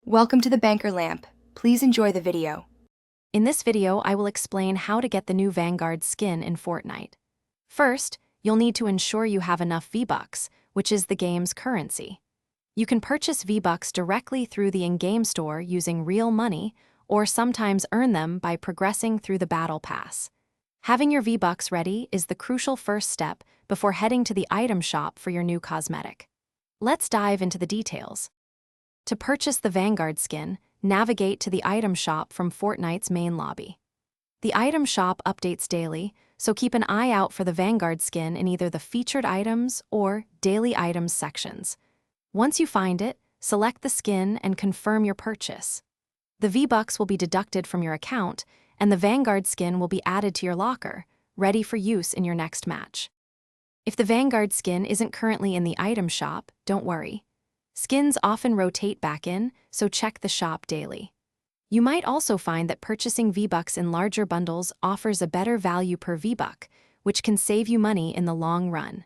Welcome to the Banker Lamp. Please enjoy the video. In this video, I will explain how to get the new Vanguard skin in Fortnite. First, you'll need to ensure you have enough V-Bucks, which is the game's currency. You can purchase V-Bucks directly through the in-game store using real money, or sometimes earn them by progressing through the Battle Pass. Having your V-Bucks ready is the crucial first step before heading to the item shop for your new cosmetic. Let's dive into the details. To purchase the Vanguard skin, navigate to the item shop from Fortnite's main lobby. The item shop updates daily, so keep an eye out for the Vanguard skin in either the featured items or daily items sections. Once you find it, select the skin and confirm your purchase. The V-Bucks will be deducted from your account, and the Vanguard skin will be added to your locker, ready for use in your next match. If the Vanguard skin isn't currently in the item shop, don't worry. Skins often rotate back in, so check the shop daily. You might also find that purchasing V-Bucks in larger bundles offers a better value per V-Buck, which can save you money in the long run.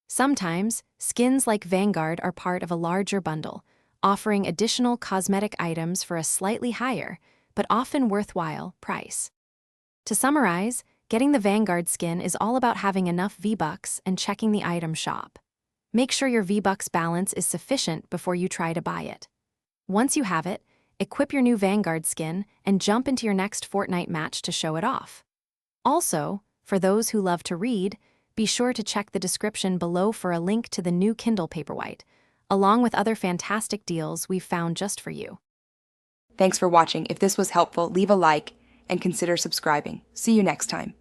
Sometimes, skins like Vanguard are part of a larger bundle, offering additional cosmetic items for a slightly higher, but often worthwhile, price. To summarize, getting the Vanguard skin is all about having enough V-Bucks and checking the item shop. Make sure your V-Bucks balance is sufficient before you try to buy it. Once you have it, equip your new Vanguard skin and jump into your next Fortnite match to show it off. Also, for those who love to read, be sure to check the description below for a link to the new Kindle Paperwhite, along with other fantastic deals we've found just for you. Thanks for watching. If this was helpful, leave a like and consider subscribing. See you next time.